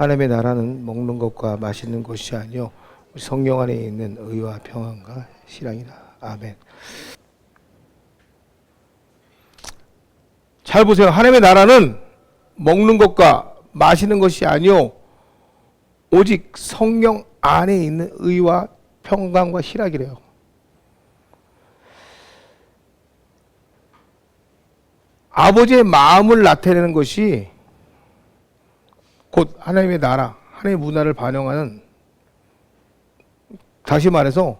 하나님의 나라는 먹는 것과 마시는 것이 아니요 성령 안에 있는 의와 평안과 실랑이라. 아멘. 잘 보세요. 하나님의 나라는 먹는 것과 마시는 것이 아니요 오직 성령 안에 있는 의와 평강과 희락이래요. 아버지의 마음을 나타내는 것이 곧 하나님의 나라, 하나님의 문화를 반영하는, 다시 말해서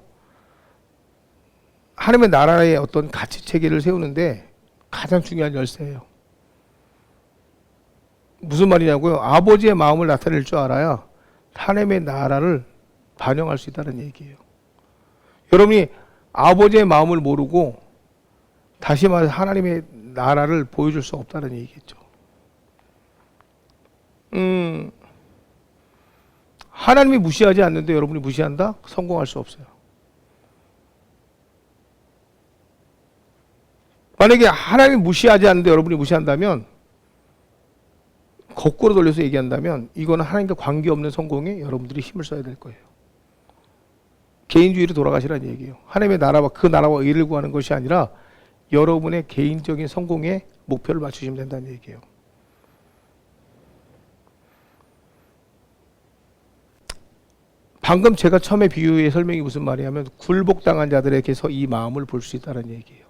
하나님의 나라의 어떤 가치 체계를 세우는데 가장 중요한 열쇠예요. 무슨 말이냐고요? 아버지의 마음을 나타낼 줄 알아야 하나님의 나라를 반영할 수 있다는 얘기예요. 여러분이 아버지의 마음을 모르고 다시 말해서 하나님의 나라를 보여줄 수 없다는 얘기겠죠. 하나님이 무시하지 않는데 여러분이 무시한다? 성공할 수 없어요. 만약에 하나님이 무시하지 않는데 여러분이 무시한다면, 거꾸로 돌려서 얘기한다면 이거는 하나님과 관계없는 성공에 여러분들이 힘을 써야 될 거예요. 개인주의로 돌아가시라는 얘기예요. 하나님의 나라와 그 나라와 의를 구하는 것이 아니라 여러분의 개인적인 성공에 목표를 맞추시면 된다는 얘기예요. 방금 제가 처음에 비유의 설명이 무슨 말이냐면 굴복당한 자들에게서 이 마음을 볼 수 있다는 얘기예요.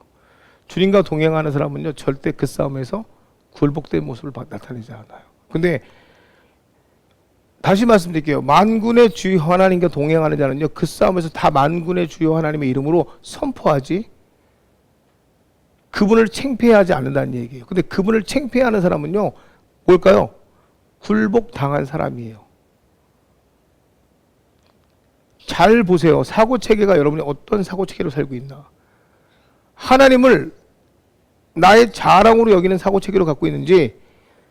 주님과 동행하는 사람은요 절대 그 싸움에서 굴복된 모습을 나타내지 않아요. 근데 다시 말씀드릴게요. 만군의 주여 하나님과 동행하는 자는요 그 싸움에서 다 만군의 주여 하나님의 이름으로 선포하지 그분을 창피하지 않는다는 얘기예요. 근데 그분을 창피하는 사람은요 뭘까요? 굴복당한 사람이에요. 잘 보세요. 사고체계가 여러분이 어떤 사고체계로 살고 있나. 하나님을 나의 자랑으로 여기는 사고체계로 갖고 있는지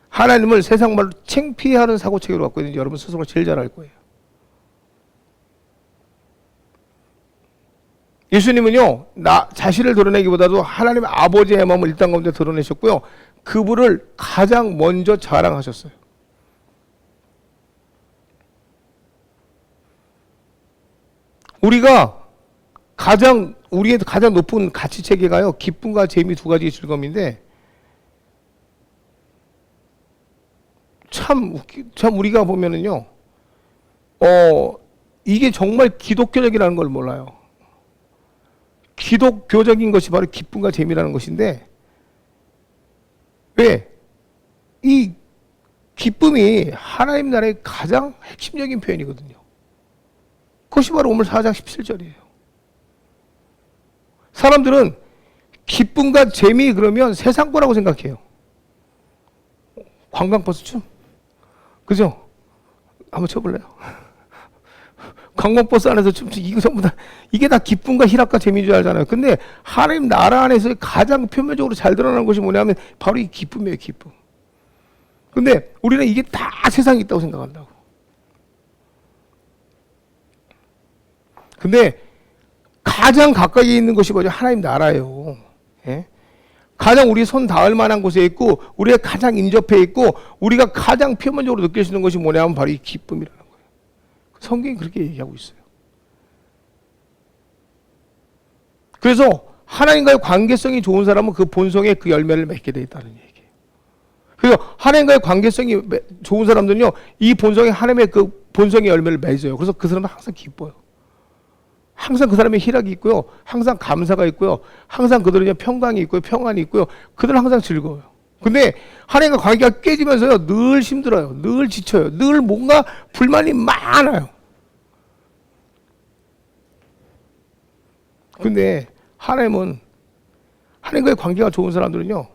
하나님을 세상 말로 창피하는 사고체계로 갖고 있는지 여러분 스스로 제일 잘 알 거예요. 예수님은요 나 자신을 드러내기보다도 하나님의 아버지의 마음을 일단 가운데 드러내셨고요 그분을 가장 먼저 자랑하셨어요. 우리의 가장 높은 가치 체계가요 기쁨과 재미 두 가지의 즐거움인데 참 우리가 보면은요 이게 정말 기독교적이라는 걸 몰라요. 기독교적인 것이 바로 기쁨과 재미라는 것인데 왜? 이 기쁨이 하나님 나라의 가장 핵심적인 표현이거든요. 그것이 바로 오늘 4장 17절이에요. 사람들은 기쁨과 재미 그러면 세상 거라고 생각해요. 관광버스 춤? 그죠? 한번 쳐볼래요? 관광버스 안에서 춤추 이거 전부 다 이게 다 기쁨과 희락과 재미인 줄 알잖아요. 근데 하나님 나라 안에서 가장 표면적으로 잘 드러나는 것이 뭐냐면 바로 이 기쁨이에요. 기쁨. 근데 우리는 이게 다 세상에 있다고 생각한다고. 근데 가장 가까이 있는 것이 뭐죠? 하나님 나라예요. 예? 가장 우리 손 닿을 만한 곳에 있고 우리가 가장 인접해 있고 우리가 가장 표면적으로 느낄 수 있는 것이 뭐냐면 바로 이 기쁨이라는 거예요. 성경이 그렇게 얘기하고 있어요. 그래서 하나님과의 관계성이 좋은 사람은 그 본성의 그 열매를 맺게 돼 있다는 얘기예요. 그래서 하나님과의 관계성이 좋은 사람들은요 이 본성이 하나님의 그 본성의 열매를 맺어요. 그래서 그 사람은 항상 기뻐요. 항상 그 사람의 희락이 있고요. 항상 감사가 있고요. 항상 그들은 평강이 있고요. 평안이 있고요. 그들은 항상 즐거워요. 근데 하나님과 관계가 깨지면서요. 늘 힘들어요. 늘 지쳐요. 늘 뭔가 불만이 많아요. 근데 하나님은 하나님과의 관계가 좋은 사람들은요.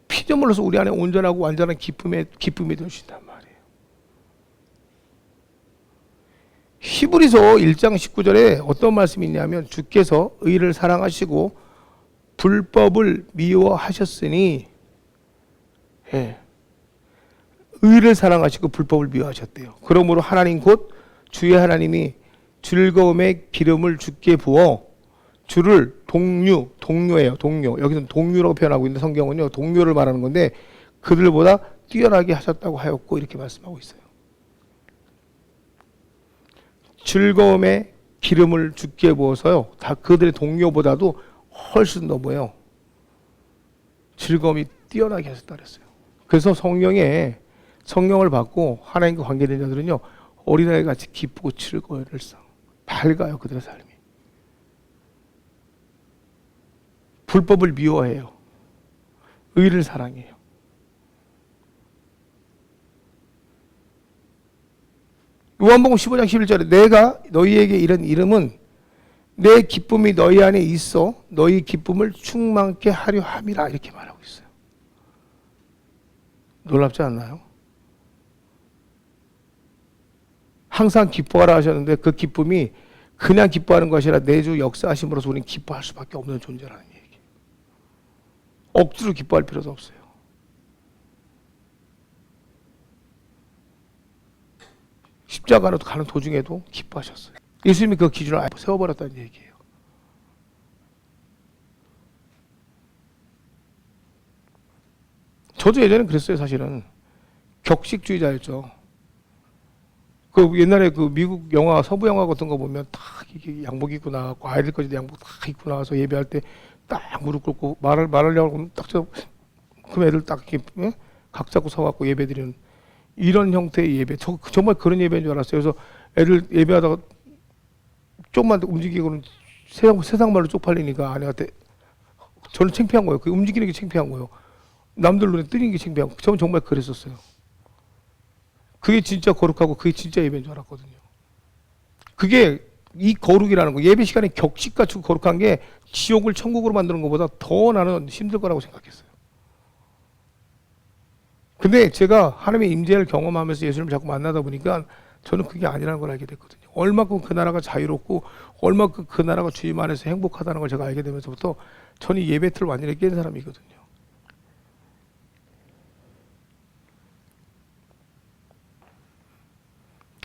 피조물로서 우리 안에 온전하고 완전한 기쁨이 되어주신단 말이에요. 히브리서 1장 19절에 어떤 말씀이 있냐면 주께서 의를 사랑하시고 불법을 미워하셨으니 의를 사랑하시고 불법을 미워하셨대요. 그러므로 하나님 곧 주의 하나님이 즐거움의 기름을 주께 부어 주를 동료예요. 동료. 여기서는 동료라고 표현하고 있는데 성경은요 동료를 말하는 건데 그들보다 뛰어나게 하셨다고 하였고 이렇게 말씀하고 있어요. 즐거움에 기름을 붓게 부어서요. 다 그들의 동료보다도 훨씬 넘어요. 즐거움이 뛰어나게 하셨다 그랬어요. 그래서 성령을 받고 하나님과 관계된 자들은요. 어린아이 같이 기쁘고 즐거워요. 늘상 밝아요. 그들의 삶이. 불법을 미워해요. 의를 사랑해요. 요한복음 15장 11절에 내가 너희에게 이런 이름은 내 기쁨이 너희 안에 있어 너희 기쁨을 충만케 하려 함이라 이렇게 말하고 있어요. 놀랍지 않나요? 항상 기뻐하라 하셨는데 그 기쁨이 그냥 기뻐하는 것이 아니라 내주 역사하심으로써 우리는 기뻐할 수밖에 없는 존재라는 얘기. 억지로 기뻐할 필요도 없어요. 십자가로 가는 도중에도 기뻐하셨어요. 예수님이 그 기준을 세워버렸다는 얘기예요. 저도 예전에 그랬어요. 사실은 격식주의자였죠. 그 옛날에 그 미국 영화, 서부 영화 같은 거 보면 딱 이게 양복 입고 나가고 아이들까지도 양복 딱 입고 나와서 예배할 때 딱 무릎 꿇고 말하려고 하면 딱 그럼 애들 딱 이렇게 각 잡고 서갖고 예배 드리는 이런 형태의 예배. 정말 그런 예배인 줄 알았어요. 그래서 애들 예배하다가 조금만 움직이고는 세상 말로 쪽팔리니까 아내한테 저는 창피한 거예요. 그 움직이는 게 창피한 거예요. 남들 눈에 뜨는 게 창피한 거예요. 저는 정말 그랬었어요. 그게 진짜 거룩하고 그게 진짜 예배인 줄 알았거든요. 그게 이 거룩이라는 거, 예배 시간에 격식같이 거룩한 게 지옥을 천국으로 만드는 것보다 더 나는 힘들 거라고 생각했어요. 근데 제가 하나님의 임재를 경험하면서 예수님을 자꾸 만나다 보니까 저는 그게 아니라는 걸 알게 됐거든요. 얼마큼 그 나라가 자유롭고 얼마큼 그 나라가 주님 안에서 행복하다는 걸 제가 알게 되면서부터 저는 예배 틀을 완전히 깬 사람이거든요.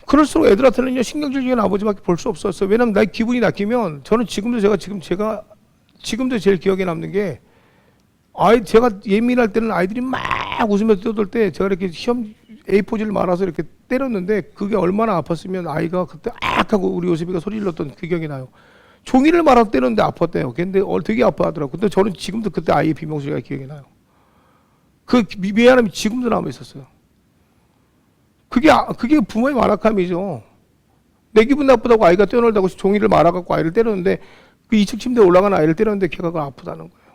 그럴수록 애들한테는요, 신경질적인 아버지밖에 볼 수 없었어요. 왜냐면 나의 기분이 낚이면 저는 지금도 제일 기억에 남는 게 제가 예민할 때는 아이들이 막 웃으면서 뛰어들 때 제가 이렇게 시험 A4지를 말아서 이렇게 때렸는데 그게 얼마나 아팠으면 아이가 그때 악 하고 우리 요셉이가 소리 질렀던 그 기억이 나요. 종이를 말아서 때렸는데 아팠대요. 근데 되게 아파하더라고요. 근데 저는 지금도 그때 아이의 비명소리가 기억이 나요. 그 미안함이 지금도 남아 있었어요. 그게 부모의 완악함이죠. 내 기분 나쁘다고 아이가 뛰어놀다고 종이를 말아갖고 아이를 때렸는데 그 2층 침대에 올라간 아이를 때렸는데 걔가 그걸 아프다는 거예요.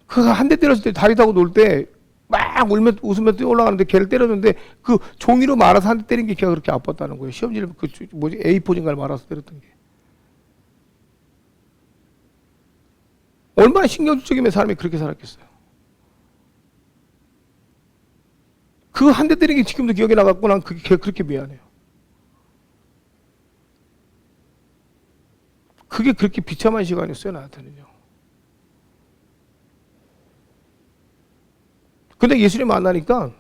그가 한 대 때렸을 때 다리 타고 놀 때 막 웃으면서 뛰어 올라가는데 걔를 때렸는데 그 종이로 말아서 한 대 때린 게 걔가 그렇게 아팠다는 거예요. 시험지를 A4인가를 말아서 때렸던 게. 얼마나 신경질적이면 사람이 그렇게 살았겠어요. 그 한 대 때린 게 지금도 기억에 나갖고 난 그게 그렇게 미안해요. 그게 그렇게 비참한 시간이었어요, 나한테는요. 근데 예수님 만나니까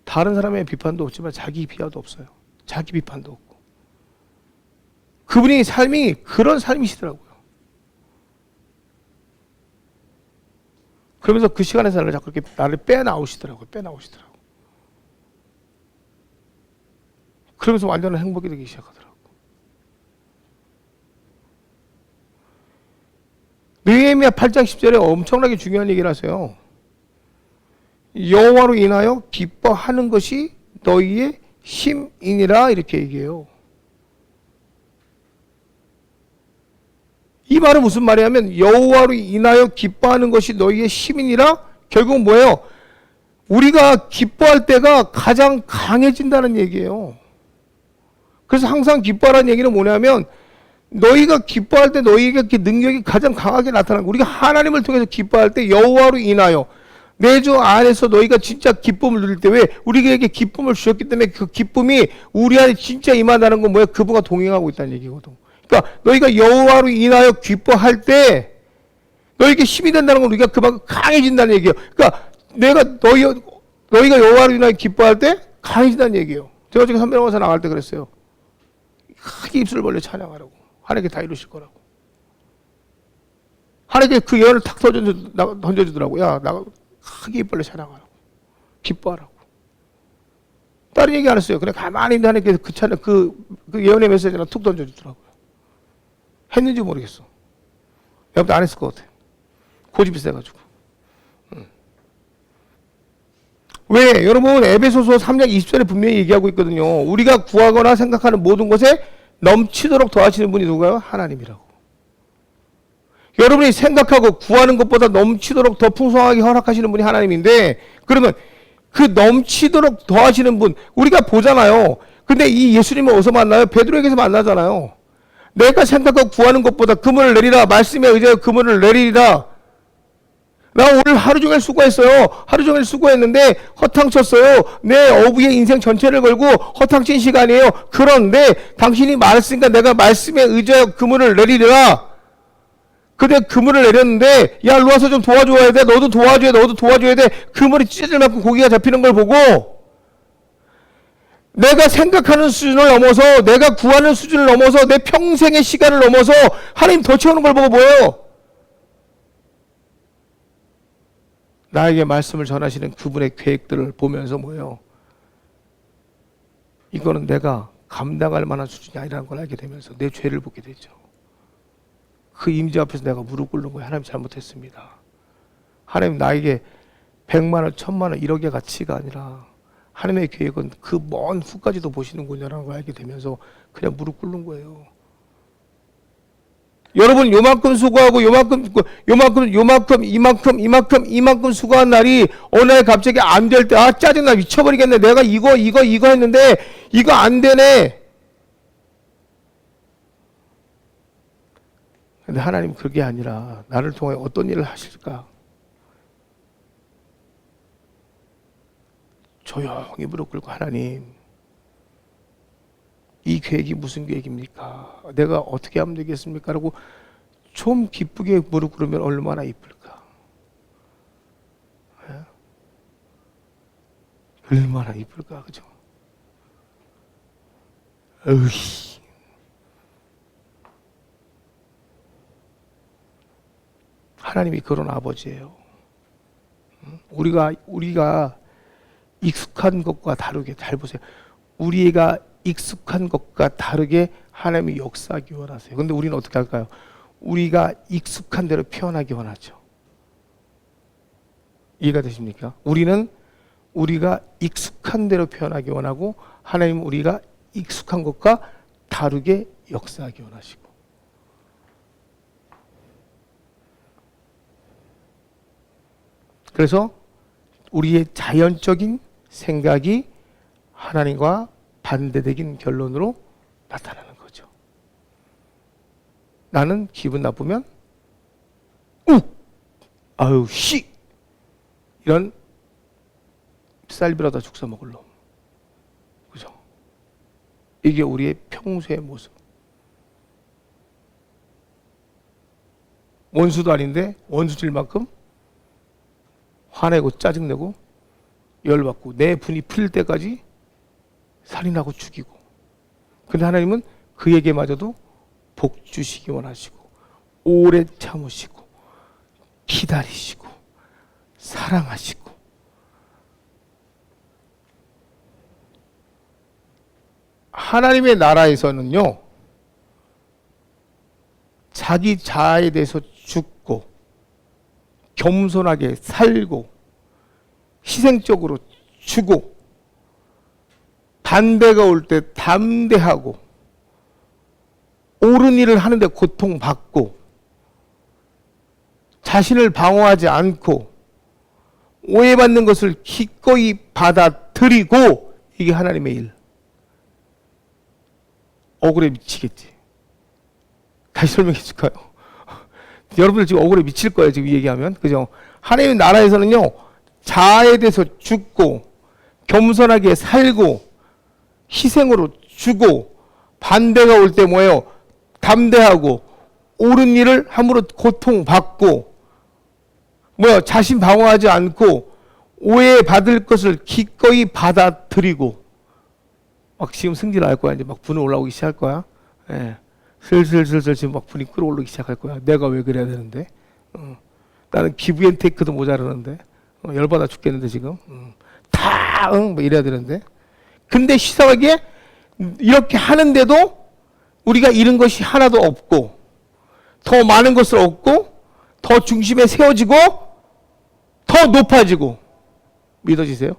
다른 사람의 비판도 없지만 자기 비하도 없어요. 자기 비판도 없고. 그분이 삶이 그런 삶이시더라고요. 그러면서 그 시간에서 나를 자꾸 이렇게 나를 빼나오시더라고요. 그러면서 완전한 행복이 되기 시작하더라고요. 느헤미야 8장 10절에 엄청나게 중요한 얘기를 하세요. 여호와로 인하여 기뻐하는 것이 너희의 힘이니라 이렇게 얘기해요. 이 말은 무슨 말이냐면 여호와로 인하여 기뻐하는 것이 너희의 힘이니라 결국은 뭐예요? 우리가 기뻐할 때가 가장 강해진다는 얘기예요. 그래서 항상 기뻐하라는 얘기는 뭐냐면 너희가 기뻐할 때 너희에게 그 능력이 가장 강하게 나타나는 거예요. 우리가 하나님을 통해서 기뻐할 때 여호와로 인하여 내 주 안에서 너희가 진짜 기쁨을 누릴 때 왜 우리에게 기쁨을 주셨기 때문에 그 기쁨이 우리 안에 진짜 임한다는 건 뭐야? 그분과 동행하고 있다는 얘기거든. 그러니까 너희가 여호와로 인하여 기뻐할 때 너희에게 힘이 된다는 건 우리가 그만큼 강해진다는 얘기예요. 그러니까 너희가 여호와로 인하여 기뻐할 때 강해진다는 얘기예요. 제가 지금 선배님께서 나갈 때 그랬어요. 크게 입술을 벌려 찬양하라고. 하나님께 다 이루실 거라고. 하나님께 그 예언을 탁 던져주더라고. 야, 크게 입 벌려 찬양하라고. 기뻐하라고. 다른 얘기 안 했어요. 그냥 가만히 있는 하나님께서 그 찬양, 그 예언의 메시지나 툭 던져주더라고요. 했는지 모르겠어. 여러분도 안 했을 것 같아. 고집이 세가지고. 왜? 여러분, 에베소서 3장 20절에 분명히 얘기하고 있거든요. 우리가 구하거나 생각하는 모든 것에 넘치도록 더하시는 분이 누구예요? 하나님이라고. 여러분이 생각하고 구하는 것보다 넘치도록 더 풍성하게 허락하시는 분이 하나님인데, 그러면 그 넘치도록 더하시는 분, 우리가 보잖아요. 근데 이 예수님을 어디서 만나요? 베드로에게서 만나잖아요. 내가 생각하고 구하는 것보다 그물을 내리라. 말씀에 의지하여 그물을 내리라. 나 오늘 하루 종일 수고했어요. 하루 종일 수고했는데 허탕쳤어요. 내 어부의 인생 전체를 걸고 허탕친 시간이에요. 그런데 당신이 말했으니까 내가 말씀에 의지하여 그물을 내리라. 근데 그물을 내렸는데 야 일로 와서 좀 도와줘야 돼. 너도 도와줘야 돼. 그물이 찢어질 만큼 고기가 잡히는 걸 보고 내가 생각하는 수준을 넘어서 내가 구하는 수준을 넘어서 내 평생의 시간을 넘어서 하나님 더 채우는 걸 보고 뭐예요? 나에게 말씀을 전하시는 그분의 계획들을 보면서 뭐예요? 이거는 내가 감당할 만한 수준이 아니라는 걸 알게 되면서 내 죄를 보게 되죠. 그 임재 앞에서 내가 무릎 꿇는 거예요. 하나님 잘못했습니다. 하나님 나에게 100만 원, 1000만 원, 1억의 가치가 아니라 하나님의 계획은 그 먼 후까지도 보시는군요라는 걸 알게 되면서 그냥 무릎 꿇는 거예요. 여러분 요만큼 수고하고 이만큼 수고한 날이 어느 날 갑자기 안 될 때 짜증나 미쳐버리겠네. 내가 이거 했는데 이거 안 되네. 근데 하나님 그게 아니라 나를 통해 어떤 일을 하실까? 조용히 무릎 꿇고 하나님 이 계획이 무슨 계획입니까? 내가 어떻게 하면 되겠습니까? 라고 좀 기쁘게 무릎 꿇으면 얼마나 이쁠까? 예? 얼마나 이쁠까? 그죠? 으이. 하나님이 그런 아버지예요. 우리가 익숙한 것과 다르게 잘 보세요. 우리가 익숙한 것과 다르게 하나님이 역사하기 원하세요. 근데 우리는 어떻게 할까요? 우리가 익숙한 대로 표현하기 원하죠. 이해가 되십니까? 우리는 우리가 익숙한 대로 표현하기 원하고 하나님은 우리가 익숙한 것과 다르게 역사하기 원하시고. 그래서 우리의 자연적인 생각이 하나님과 반대되긴 결론으로 나타나는 거죠. 나는 기분 나쁘면 아유 씨 이런 쌀비라다 죽서 먹을 놈. 그죠? 이게 우리의 평소의 모습. 원수도 아닌데 원수질 만큼 화내고 짜증내고 열받고 내 분이 풀릴 때까지 살인하고 죽이고. 근데 하나님은 그에게마저도 복 주시기 원하시고 오래 참으시고 기다리시고 사랑하시고. 하나님의 나라에서는요 자기 자아에 대해서 죽고 겸손하게 살고 희생적으로 주고 반대가 올 때 담대하고 옳은 일을 하는데 고통받고 자신을 방어하지 않고 오해받는 것을 기꺼이 받아들이고. 이게 하나님의 일. 억울해 미치겠지. 다시 설명해 줄까요? 여러분들 지금 억울해 미칠 거예요 지금 이 얘기하면. 그죠? 하나님의 나라에서는요 자아에 대해서 죽고 겸손하게 살고 희생으로 주고 반대가 올 때 뭐예요? 담대하고 옳은 일을 함으로 고통받고 뭐야? 자신 방어하지 않고 오해받을 것을 기꺼이 받아들이고. 막 지금 승질 날 거야. 이제 막 분이 올라오기 시작할 거야. 예. 슬슬 지금 막 분이 끌어올리기 시작할 거야. 내가 왜 그래야 되는데? 나는 기브 앤 테이크도 모자라는데. 열받아 죽겠는데 지금. 다 뭐 이래야 되는데. 근데 이상하게 이렇게 하는데도 우리가 잃은 것이 하나도 없고 더 많은 것을 얻고 더 중심에 세워지고 더 높아지고. 믿어지세요?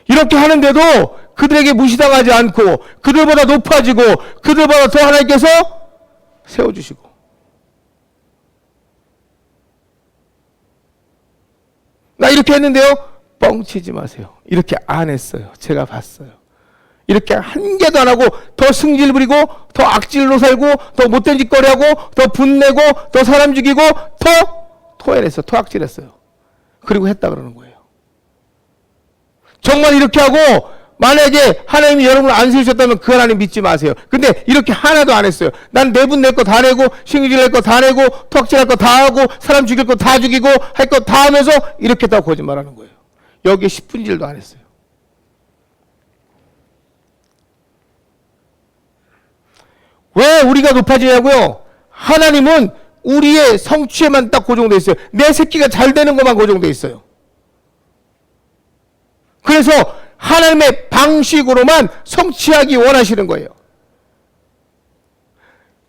이렇게 하는데도 그들에게 무시당하지 않고 그들보다 높아지고 그들보다 더 하나님께서 세워주시고. 나 이렇게 했는데요. 뻥치지 마세요. 이렇게 안 했어요. 제가 봤어요. 이렇게 한 개도 안 하고 더 승질 부리고 더 악질로 살고 더 못된 짓거리 하고 더 분내고 더 사람 죽이고 더 토해냈어요. 토악질했어요. 그리고 했다 그러는 거예요. 정말 이렇게 하고 만약에 하나님이 여러분을 안 세우셨다면 그 하나님 믿지 마세요. 근데 이렇게 하나도 안 했어요. 난 내분 낼 거 다 내고 신경질 낼 거 다 내고 토악질할 거 다 하고 사람 죽일 거 다 죽이고 할 거 다 하면서 이렇게 다 거짓말하는 거예요. 여기에 10분질도 안 했어요. 왜 우리가 높아지냐고요? 하나님은 우리의 성취에만 딱 고정되어 있어요. 내 새끼가 잘 되는 것만 고정되어 있어요. 그래서 하나님의 방식으로만 성취하기 원하시는 거예요.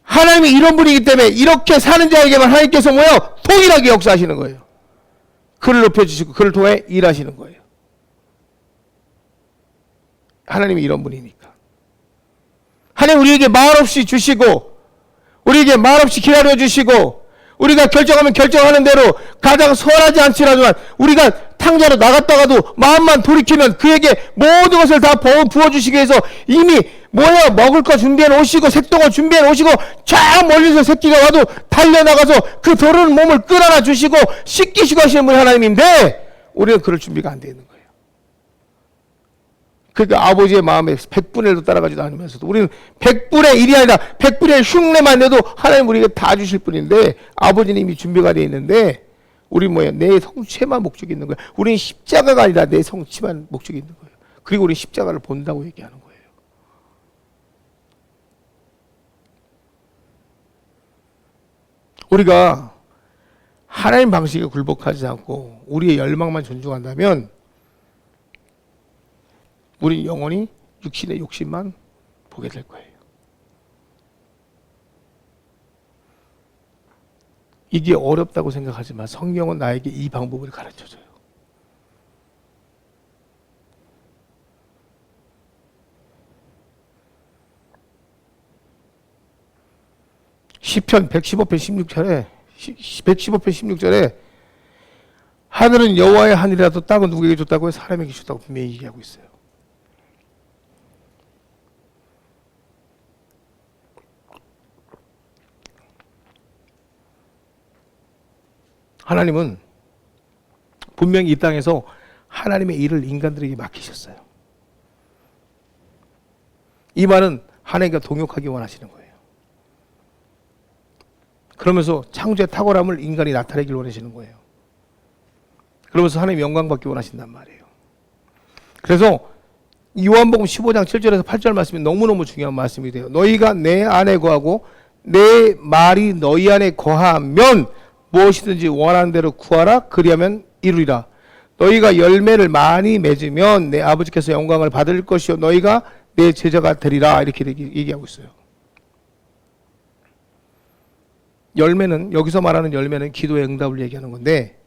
하나님이 이런 분이기 때문에 이렇게 사는 자에게만 하나님께서 뭐예요? 동일하게 역사하시는 거예요. 그를 높여주시고 그를 통해 일하시는 거예요. 하나님이 이런 분이니까. 하나님 우리에게 말없이 주시고 우리에게 말없이 기다려주시고 우리가 결정하면 결정하는 대로 가장 선하지 않지라지만 우리가 탕자로 나갔다가도 마음만 돌이키면 그에게 모든 것을 다 부어주시기 위해서 이미 뭐야 먹을 거 준비해 놓으시고 색동을 준비해 놓으시고 쫙 멀리서 새끼가 와도 달려나가서 그 더러운 몸을 끌어안아 주시고 씻기시고 하시는 분이 하나님인데 우리는 그럴 준비가 안 되어 있는 거예요. 그러니까 아버지의 마음에 100분의 1도 따라가지도 않으면서도 우리는 100분의 1이 아니라 100분의 1 흉내만 내도 하나님 우리에게 다 주실 분인데 아버지는 이미 준비가 되어 있는데 우리 뭐야 내 성취에만 목적이 있는 거야. 우리는 십자가가 아니라 내 성취만 목적이 있는 거예요. 그리고 우리 십자가를 본다고 얘기하는 거예요. 우리가 하나님 방식에 굴복하지 않고 우리의 열망만 존중한다면 우리 영원히 육신의 욕심만 보게 될 거예요. 이게 어렵다고 생각하지만 성경은 나에게 이 방법을 가르쳐줘요. 시편 115편 16절에 하늘은 여호와의 하늘이라도 땅은 누구에게 줬다고요? 사람에게 줬다고 분명히 얘기하고 있어요. 하나님은 분명히 이 땅에서 하나님의 일을 인간들에게 맡기셨어요. 이 말은 하나님과 동역하기 원하시는 거예요. 그러면서 창조의 탁월함을 인간이 나타내길 원하시는 거예요. 그러면서 하나님 영광 받기 원하신단 말이에요. 그래서 요한복음 15장 7절에서 8절 말씀이 너무너무 중요한 말씀이 돼요. 너희가 내 안에 거하고 내 말이 너희 안에 거하면 무엇이든지 원하는 대로 구하라. 그리하면 이루리라. 너희가 열매를 많이 맺으면 내 아버지께서 영광을 받을 것이요 너희가 내 제자가 되리라. 이렇게 얘기하고 있어요. 열매는 여기서 말하는 열매는 기도의 응답을 얘기하는 건데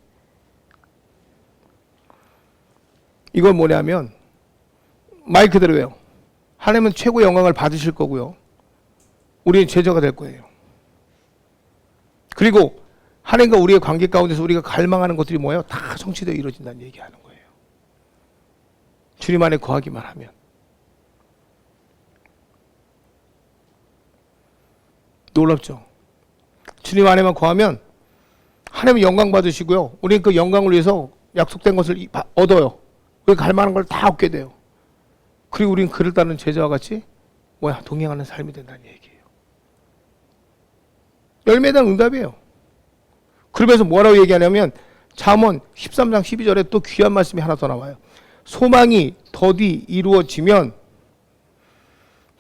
이건 뭐냐면 말 그대로예요. 하나님은 최고의 영광을 받으실 거고요. 우리는 제자가 될 거예요. 그리고 하나님과 우리의 관계 가운데서 우리가 갈망하는 것들이 뭐예요? 다 성취되어 이루어진다는 얘기하는 거예요. 주님 안에 거하기만 하면. 놀랍죠? 주님 안에만 거하면 하나님은 영광 받으시고요. 우리는 그 영광을 위해서 약속된 것을 얻어요. 그 갈망하는 걸 다 얻게 돼요. 그리고 우리는 그를 따르는 제자와 같이 뭐야 동행하는 삶이 된다는 얘기예요. 열매에 대한 응답이에요. 그러면서 뭐라고 얘기하냐면 잠언 13장 12절에 또 귀한 말씀이 하나 더 나와요. 소망이 더디 이루어지면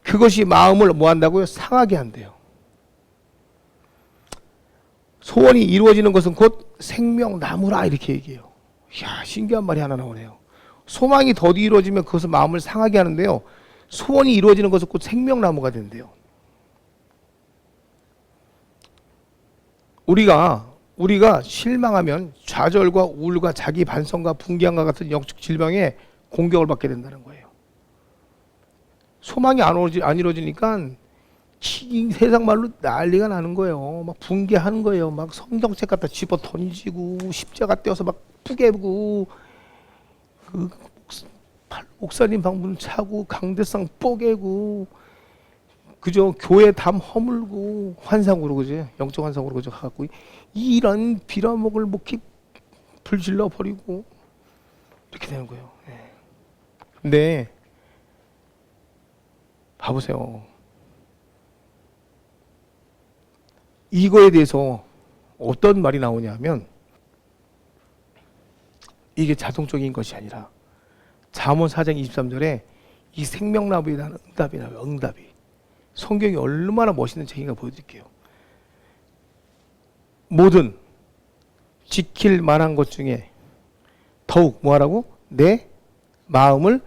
그것이 마음을 뭐 한다고요? 상하게 한대요. 소원이 이루어지는 것은 곧 생명나무라 이렇게 얘기해요. 이야, 신기한 말이 하나 나오네요. 소망이 더디 이루어지면 그것은 마음을 상하게 하는데요. 소원이 이루어지는 것은 곧 생명나무가 된대요. 우리가 실망하면 좌절과 우울과 자기 반성과 분개함과 같은 영적 질병에 공격을 받게 된다는 거예요. 소망이 안 이루어지니까 세상 말로 난리가 나는 거예요. 막 분개하는 거예요. 막 성경책 갖다 집어 던지고 십자가 떼어서 막 뿌개고 그 목사님 방문 차고 강대상 뽀개고 그저 교회 담 허물고 환상으로 그지 영적 환상으로 그저 가갖고 이런 빌어먹을 목이 불질러 버리고 이렇게 되는 거예요. 근데 봐보세요. 이거에 대해서 어떤 말이 나오냐면 이게 자동적인 것이 아니라 잠언 4장 23절에 이 생명나무에 대한 응답이 나와요. 응답이. 성경이 얼마나 멋있는 책인가 보여드릴게요. 모든 지킬 만한 것 중에 더욱 뭐하라고? 내 마음을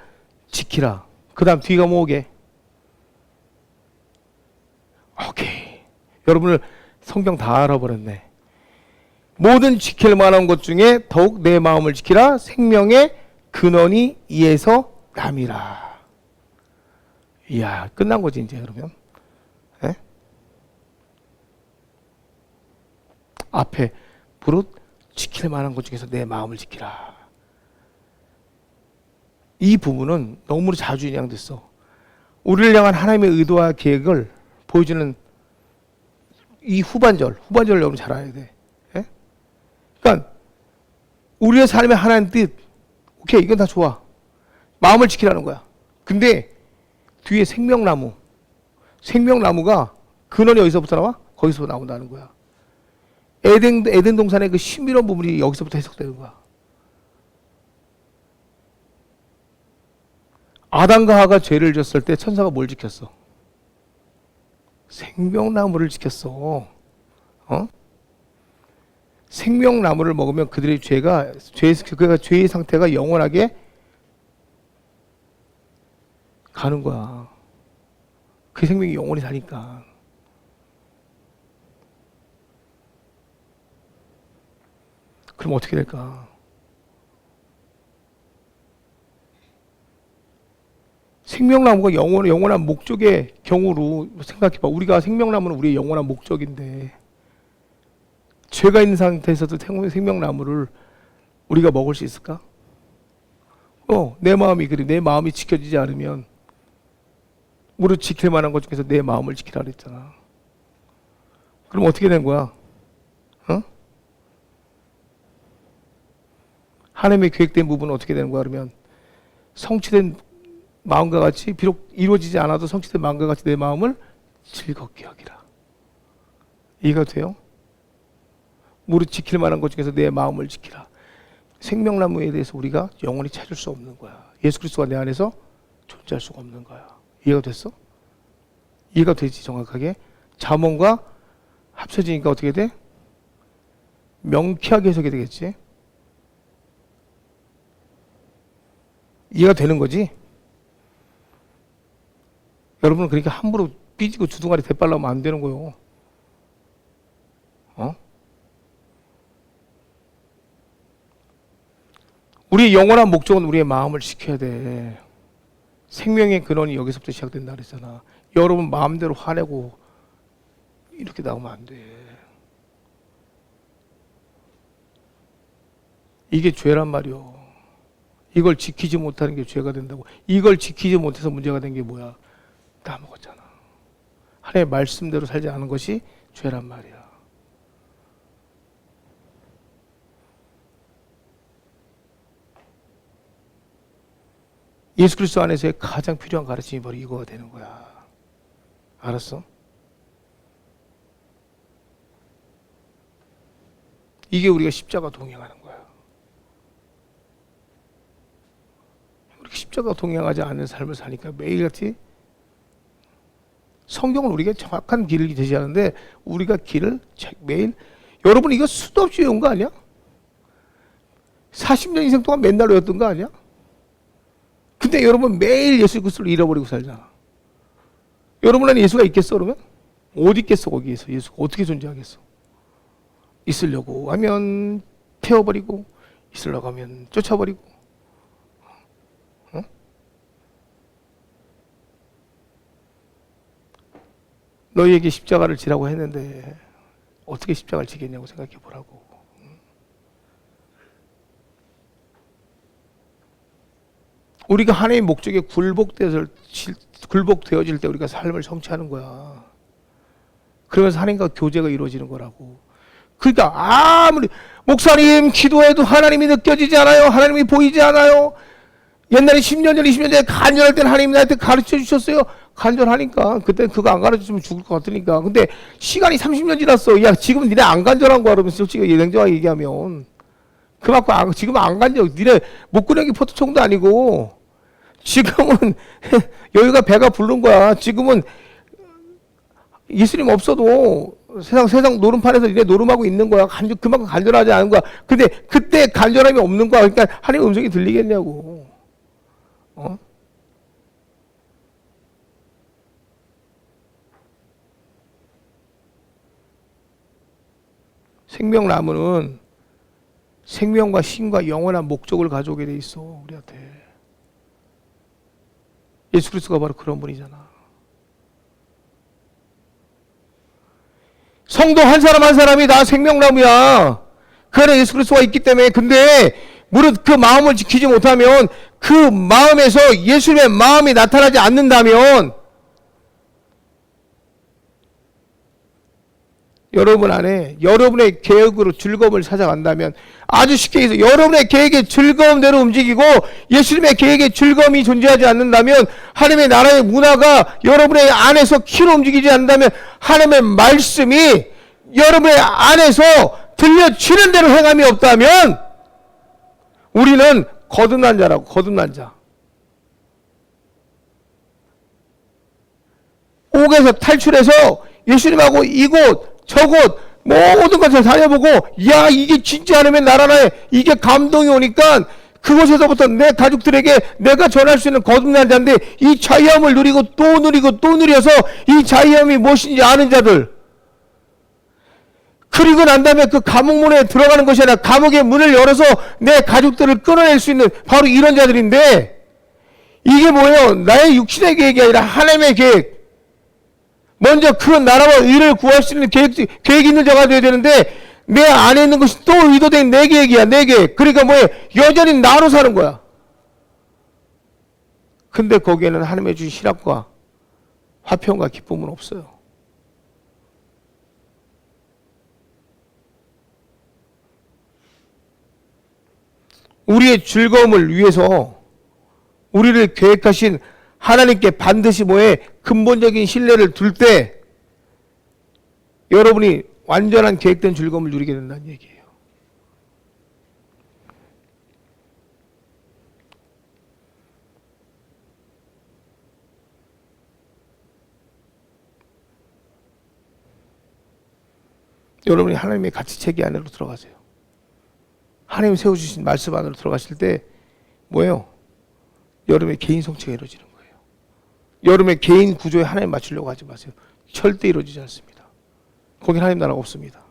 지키라. 그 다음 뒤가 뭐게? 오케이. 여러분을 성경 다 알아버렸네. 모든 지킬 만한 것 중에 더욱 내 마음을 지키라. 생명의 근원이 이에서 남이라. 이야, 끝난 거지 이제 그러면. 에? 앞에 무릇 지킬 만한 것 중에서 내 마음을 지키라. 이 부분은 너무 자주 인양됐어. 우리를 향한 하나님의 의도와 계획을 보여주는 이 후반절 여러분 잘 알아야 돼. 에? 그러니까 우리의 삶의 하나님 뜻, 오케이, 이건 다 좋아. 마음을 지키라는 거야. 근데 뒤에 생명나무가 근원이 어디서부터 나와? 거기서부터 나온다는 거야. 에덴 동산의 그 신비로운 부분이 여기서부터 해석되는 거야. 아담과 하와가 죄를 지었을 때 천사가 뭘 지켰어? 생명나무를 지켰어. 생명나무를 먹으면 그들의 죄의 상태가 영원하게 가는 거야. 그 생명이 영원히 사니까. 그럼 어떻게 될까? 생명나무가 영원한 목적의 경우로 생각해봐. 우리가 생명나무는 우리의 영원한 목적인데 죄가 있는 상태에서도 생명나무를 우리가 먹을 수 있을까? 내 마음이 지켜지지 않으면 무릇 지킬 만한 것 중에서 내 마음을 지키라 그랬잖아. 그럼 어떻게 된 거야? 하나님의 계획된 부분은 어떻게 되는 거야? 그러면 성취된 마음과 같이 비록 이루어지지 않아도 성취된 마음과 같이 내 마음을 즐겁게 하기라. 이해가 돼요? 무릇 지킬 만한 것 중에서 내 마음을 지키라. 생명나무에 대해서 우리가 영원히 찾을 수 없는 거야. 예수 그리스도가 내 안에서 존재할 수가 없는 거야. 이해가 됐어? 이해가 되지 정확하게? 잠언과 합쳐지니까 어떻게 돼? 명쾌하게 해석이 되겠지? 이해가 되는 거지? 여러분은 그렇게 함부로 삐지고 주둥아리 대빨라면 안 되는 거요. 우리의 영원한 목적은 우리의 마음을 지켜야 돼. 생명의 근원이 여기서부터 시작된다 그랬잖아. 여러분 마음대로 화내고 이렇게 나오면 안 돼. 이게 죄란 말이요. 이걸 지키지 못하는 게 죄가 된다고. 이걸 지키지 못해서 문제가 된 게 뭐야? 다 먹었잖아. 하나님의 말씀대로 살지 않은 것이 죄란 말이야. 예수 그리스도 안에서의 가장 필요한 가르침이 바로 이거가 되는 거야. 알았어? 이게 우리가 십자가 동행하는 거야. 우리가 십자가 동행하지 않는 삶을 사니까 매일같이 성경은 우리가 정확한 길을 제시하는데 우리가 길을 매일 여러분 이거 수도 없이 외운 거 아니야? 40년 인생 동안 맨날 외웠던 거 아니야? 근데 여러분 매일 예수 그리스도를 잃어버리고 살잖아. 여러분 안에 예수가 있겠어 그러면? 어디 있겠어 거기에서 예수가 어떻게 존재하겠어? 있으려고 하면 태워버리고 있으려고 하면 쫓아버리고. 어? 너희에게 십자가를 지라고 했는데 어떻게 십자가를 지겠냐고 생각해 보라고. 우리가 하나님의 목적에 굴복되어질 때 우리가 삶을 성취하는 거야. 그러면서 하나님과 교제가 이루어지는 거라고. 그러니까 아무리 목사님 기도해도 하나님이 느껴지지 않아요. 하나님이 보이지 않아요. 옛날에 10년 전, 20년 전에 간절할 때는 하나님이 나한테 가르쳐 주셨어요. 간절하니까. 그때 그거 안 가르쳐주면 죽을 것 같으니까. 근데 시간이 30년 지났어. 야, 지금 니네 안 간절한 거야. 그러면 솔직히 냉정하게 얘기하면. 그만큼 지금 안 간절. 니네 목구멍이 포토총도 아니고. 지금은 여기가 배가 부른 거야. 지금은 예수님 없어도 세상 노름판에서 니네 노름하고 있는 거야. 그만큼 간절하지 않은 거야. 근데 그때 간절함이 없는 거야. 그러니까 하나님 음성이 들리겠냐고. 어? 생명나무는 생명과 신과 영원한 목적을 가져오게 돼 있어 우리한테. 예수 그리스도가 바로 그런 분이잖아. 성도 한 사람 한 사람이 다 생명나무야. 그 안에 예수 그리스도가 있기 때문에. 근데 무릇 그 마음을 지키지 못하면, 그 마음에서 예수님의 마음이 나타나지 않는다면, 여러분 안에 여러분의 계획으로 즐거움을 찾아간다면, 아주 쉽게 해서 여러분의 계획의 즐거움대로 움직이고 예수님의 계획의 즐거움이 존재하지 않는다면, 하나님의 나라의 문화가 여러분의 안에서 키로 움직이지 않는다면, 하나님의 말씀이 여러분의 안에서 들려지는 대로 행함이 없다면 우리는 거듭난 자라고. 거듭난 자. 옥에서 탈출해서 예수님하고 이곳 저곳 모든 것을 다녀보고, 야 이게 진짜 하나님의 나라네, 이게 감동이 오니까 그곳에서부터 내 가족들에게 내가 전할 수 있는 거듭난 자인데, 이 자유함을 누리고 또 누리고 또 누려서 이 자유함이 무엇인지 아는 자들, 그리고 난 다음에 그 감옥문에 들어가는 것이 아니라 감옥의 문을 열어서 내 가족들을 끌어낼 수 있는 바로 이런 자들인데, 이게 뭐예요? 나의 육신의 계획이 아니라 하나님의 계획. 먼저 그 나라와 의를 구할 수 있는 계획 있는 자가 되어야 되는데, 내 안에 있는 것이 또 의도된 내 계획이야, 내 계획. 그러니까 뭐예요? 여전히 나로 사는 거야. 근데 거기에는 하나님의 주신 실학과 화평과 기쁨은 없어요. 우리의 즐거움을 위해서 우리를 계획하신 하나님께 반드시 뭐에 근본적인 신뢰를 둘 때 여러분이 완전한 계획된 즐거움을 누리게 된다는 얘기예요. 여러분이 하나님의 가치체계 안으로 들어가세요. 하나님 세워주신 말씀 안으로 들어가실 때 뭐예요? 여러분의 개인 성취가 이루어지는 거예요. 여러분의 개인 구조에 하나님 맞추려고 하지 마세요. 절대 이루어지지 않습니다. 거긴 하나님 나라가 없습니다.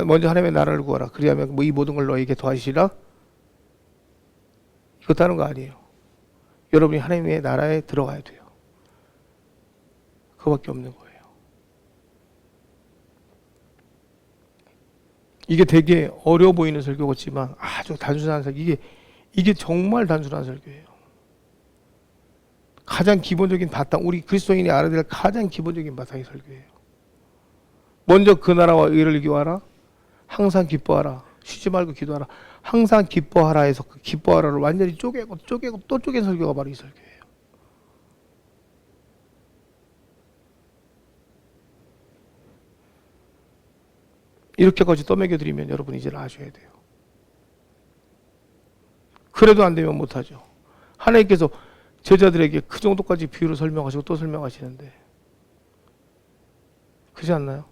먼저 하나님의 나라를 구하라. 그리하면 뭐 이 모든 걸 너에게 더하시리라. 이것도 하는 거 아니에요. 여러분이 하나님의 나라에 들어가야 돼요. 그거밖에 없는 거예요. 이게 되게 어려워 보이는 설교 같지만 아주 단순한 설교. 이게 정말 단순한 설교예요. 가장 기본적인 바탕, 우리 그리스도인이 알아야 될 가장 기본적인 바탕이 설교예요. 먼저 그 나라와 의를 구하라. 항상 기뻐하라. 쉬지 말고 기도하라. 항상 기뻐하라 해서 그 기뻐하라를 완전히 쪼개고 또 쪼갠 설교가 바로 이 설교예요. 이렇게까지 떠먹여드리면 여러분 이제 아셔야 돼요. 그래도 안 되면 못하죠. 하나님께서 제자들에게 그 정도까지 비유로 설명하시고 또 설명하시는데 그렇지 않나요?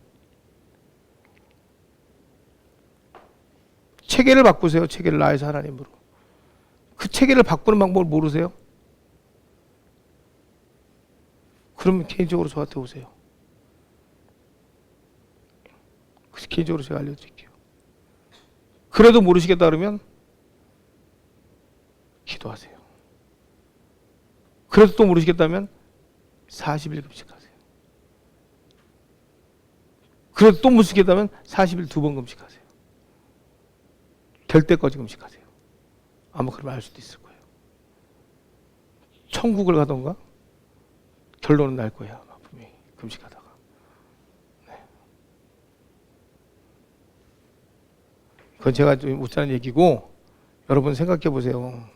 체계를 바꾸세요. 체계를 나에서 하나님으로. 그 체계를 바꾸는 방법을 모르세요? 그러면 개인적으로 저한테 오세요. 그래서 개인적으로 제가 알려드릴게요. 그래도 모르시겠다 그러면 기도하세요. 그래도 또 모르시겠다면 40일 금식하세요. 그래도 또 모르시겠다면 40일 2번 금식하세요. 될 때까지 금식하세요. 아마 그러면 알 수도 있을 거예요. 천국을 가던가 결론은 날 거예요. 아마 분명히 금식하다가. 네. 그건 제가 좀 웃자는 얘기고 여러분 생각해 보세요.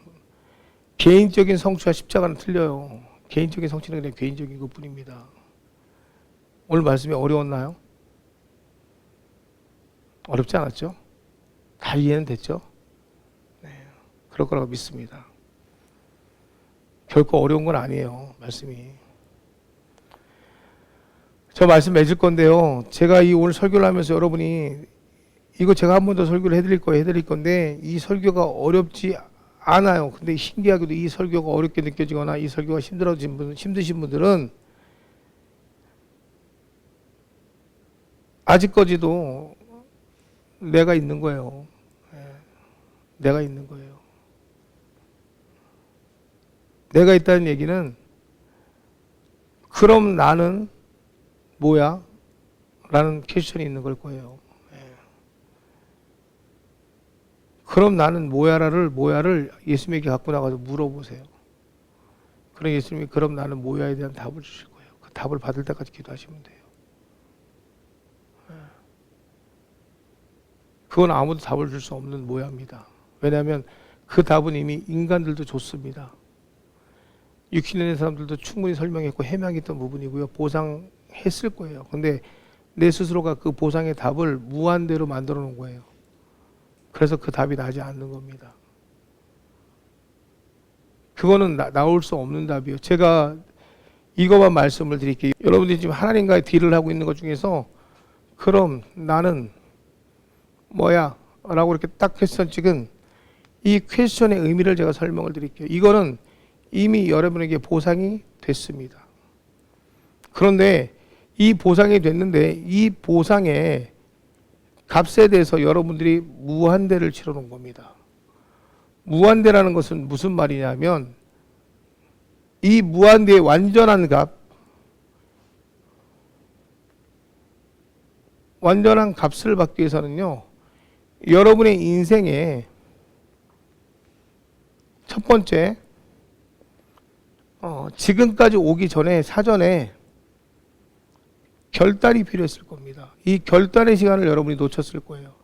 개인적인 성취와 십자가는 틀려요. 개인적인 성취는 그냥 개인적인 것뿐입니다. 오늘 말씀이 어려웠나요? 어렵지 않았죠? 다 이해는 됐죠? 네, 그럴 거라고 믿습니다. 결코 어려운 건 아니에요. 말씀이. 저 말씀 맺을 건데요. 제가 이 오늘 설교를 하면서 여러분이 이거 제가 한 번 더 설교를 해드릴 건데 이 설교가 어렵지 않아요. 근데 신기하게도 이 설교가 어렵게 느껴지거나 이 설교가 힘드신 분들은 아직까지도 내가 있는 거예요. 내가 있는 거예요. 내가 있다는 얘기는 그럼 나는 뭐야? 라는 퀘스천이 있는 걸 거예요. 그럼 나는 뭐야를 예수님에게 갖고 나가서 물어보세요. 그럼 예수님이 그럼 나는 뭐야에 대한 답을 주실 거예요. 그 답을 받을 때까지 기도하시면 돼요. 그건 아무도 답을 줄 수 없는 뭐야입니다. 왜냐하면 그 답은 이미 인간들도 줬습니다. 육신에 있는 사람들도 충분히 설명했고 해명했던 부분이고요. 보상했을 거예요. 근데 내 스스로가 그 보상의 답을 무한대로 만들어 놓은 거예요. 그래서 그 답이 나지 않는 겁니다. 그거는 나올 수 없는 답이에요. 제가 이거만 말씀을 드릴게요. 여러분들이 지금 하나님과의 딜을 하고 있는 것 중에서 그럼 나는 뭐야? 라고 이렇게 딱 퀘스천 찍은 이 퀘스천의 의미를 제가 설명을 드릴게요. 이거는 이미 여러분에게 보상이 됐습니다. 그런데 이 보상이 됐는데 이 보상의 값에 대해서 여러분들이 무한대를 치러 놓은 겁니다. 무한대라는 것은 무슨 말이냐면 이 무한대의 완전한 값을 받기 위해서는요. 여러분의 인생에 첫 번째 지금까지 오기 전에 사전에 결단이 필요했을 겁니다. 이 결단의 시간을 여러분이 놓쳤을 거예요.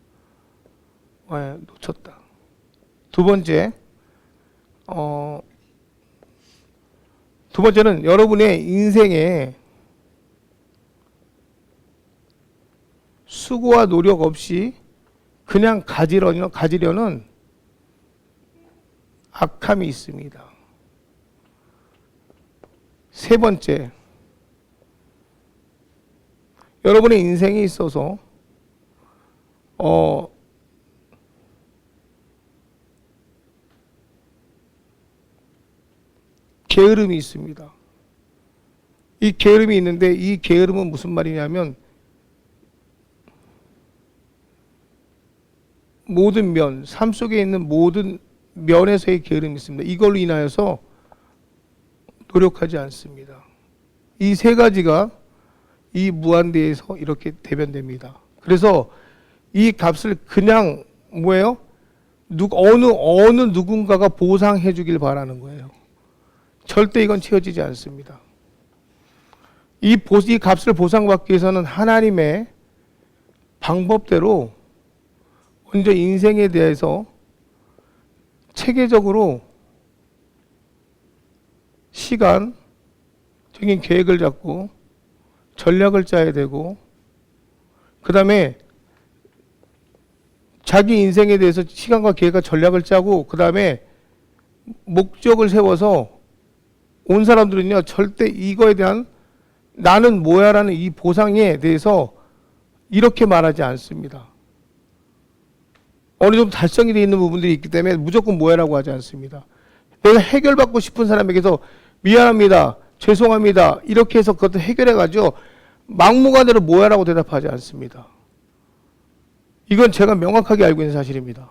놓쳤다. 두 번째는 여러분의 인생에 수고와 노력 없이 그냥 가지려는 악함이 있습니다. 세 번째, 여러분의 인생에 있어서 게으름이 있습니다. 이 게으름이 있는데 이 게으름은 무슨 말이냐면 모든 면, 삶 속에 있는 모든 면에서의 게으름이 있습니다. 이걸로 인하여서 노력하지 않습니다. 이 세 가지가 이 무한대에서 이렇게 대변됩니다. 그래서 이 값을 그냥 뭐예요? 어느 누군가가 보상해 주길 바라는 거예요. 절대 이건 채워지지 않습니다. 이 값을 보상받기 위해서는 하나님의 방법대로 먼저 인생에 대해서 체계적으로 시간적인 계획을 잡고 전략을 짜야 되고 그 다음에 자기 인생에 대해서 시간과 계획과 전략을 짜고 그 다음에 목적을 세워서 온 사람들은요, 절대 이거에 대한 나는 뭐야라는 이 보상에 대해서 이렇게 말하지 않습니다. 어느 정도 달성이 되어 있는 부분들이 있기 때문에 무조건 뭐야라고 하지 않습니다. 내가 해결받고 싶은 사람에게서 미안합니다, 죄송합니다, 이렇게 해서 그것도 해결해가지고 막무가내로 뭐야라고 대답하지 않습니다. 이건 제가 명확하게 알고 있는 사실입니다.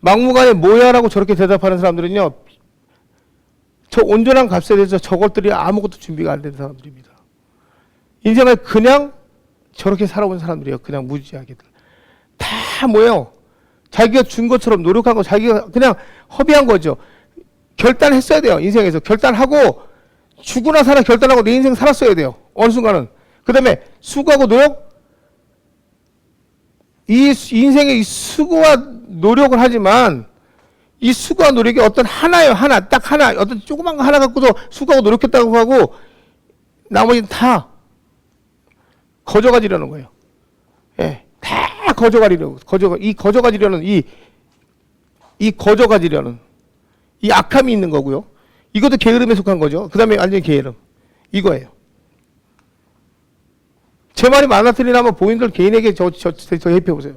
막무가내 뭐야라고 저렇게 대답하는 사람들은요, 저 온전한 값에 대해서 저것들이 아무것도 준비가 안 된 사람들입니다. 인생을 그냥 저렇게 살아온 사람들이에요. 그냥 무지하게들. 다 뭐예요? 자기가 준 것처럼 노력한 거 자기가 그냥 허비한 거죠. 결단했어야 돼요. 인생에서. 결단하고 죽으나 살아 결단하고 내 인생 살았어야 돼요. 어느 순간은. 그 다음에 수고하고 노력. 이 인생의 이 수고와 노력을 하지만 이 수고와 노력이 어떤 하나예요. 하나. 딱 하나. 어떤 조그만 거 하나 갖고도 수고하고 노력했다고 하고 나머지는 다 거저가지려는 거예요. 예. 다 거저가리려고. 거저가지려는 이 거저가지려는 이 악함이 있는 거고요. 이것도 게으름에 속한 거죠. 그 다음에 완전히 게으름. 이거예요. 제 말이 맞나 틀리나 한번 본인들 개인에게 저 해표보세요.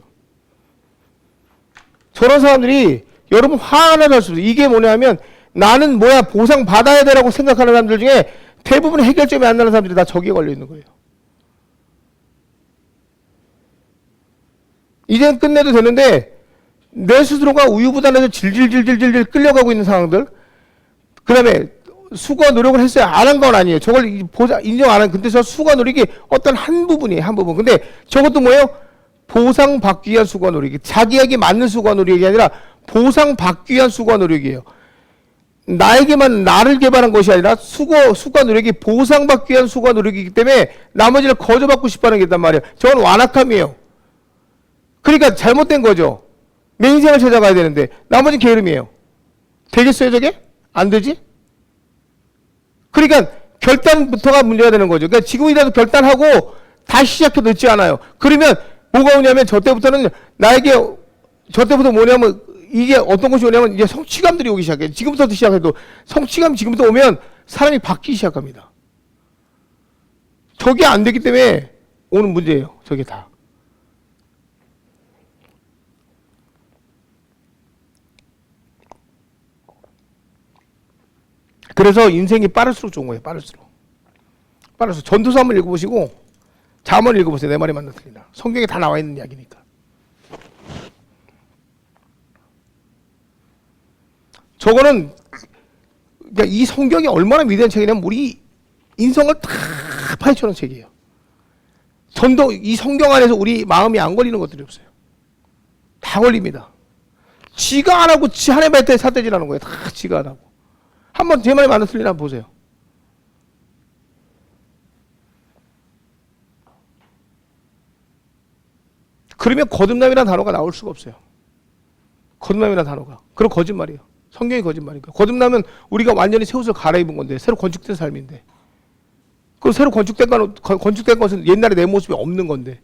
저런 사람들이 여러분 화 하나 날 수 없어요. 이게 뭐냐면 나는 뭐야 보상 받아야 되라고 생각하는 사람들 중에 대부분 해결점이 안 나는 사람들이 다 저기에 걸려 있는 거예요. 이젠 끝내도 되는데 내 스스로가 우유부단해서 질질질질질 끌려가고 있는 상황들, 그 다음에 수고와 노력을 했어요. 안 한 건 아니에요. 저걸 인정 안 한. 근데 저 수고와 노력이 어떤 한 부분이에요. 한 부분. 근데 저것도 뭐예요? 보상받기 위한 수고와 노력이. 자기에게 맞는 수고와 노력이 아니라 보상받기 위한 수고와 노력이에요. 나에게만 나를 개발한 것이 아니라 수고와 노력이 보상받기 위한 수고와 노력이기 때문에 나머지를 거저받고 싶어하는 게 있단 말이에요. 저건 완악함이에요. 그러니까 잘못된 거죠. 내 인생을 찾아가야 되는데 나머지는 게으름이에요. 되겠어요 저게? 안 되지? 그러니까 결단부터가 문제가 되는 거죠. 그러니까 지금이라도 결단하고 다시 시작해도 늦지 않아요. 그러면 뭐가 오냐면 저 때부터 뭐냐면 이게 어떤 것이 오냐면 이제 성취감들이 오기 시작해요. 지금부터 시작해도 성취감이 지금부터 오면 사람이 바뀌기 시작합니다. 저게 안 되기 때문에 오는 문제예요. 저게 다. 그래서 인생이 빠를수록 좋은 거예요. 빠를수록. 전도서 한번 읽어보시고 잠언을 읽어보세요. 내 말이 맞나 틀리나. 성경에 다 나와 있는 이야기니까. 저거는 그러니까 이 성경이 얼마나 위대한 책이냐면 우리 인성을 다 파헤쳐놓은 책이에요. 이 성경 안에서 우리 마음이 안 걸리는 것들이 없어요. 다 걸립니다. 지가 안 하고 지 하나님의 때 사대질하는 거예요. 다 지가 안 하고. 한번 제 말이 맞나 틀리나 보세요. 그러면 거듭남이라는 단어가 나올 수가 없어요. 거듭남이라는 단어가. 그럼 거짓말이에요. 성경이 거짓말이니까. 거듭남은 우리가 완전히 새 옷을 갈아입은 건데, 새로 건축된 삶인데. 그럼 새로 건축된 것은 옛날에 내 모습이 없는 건데.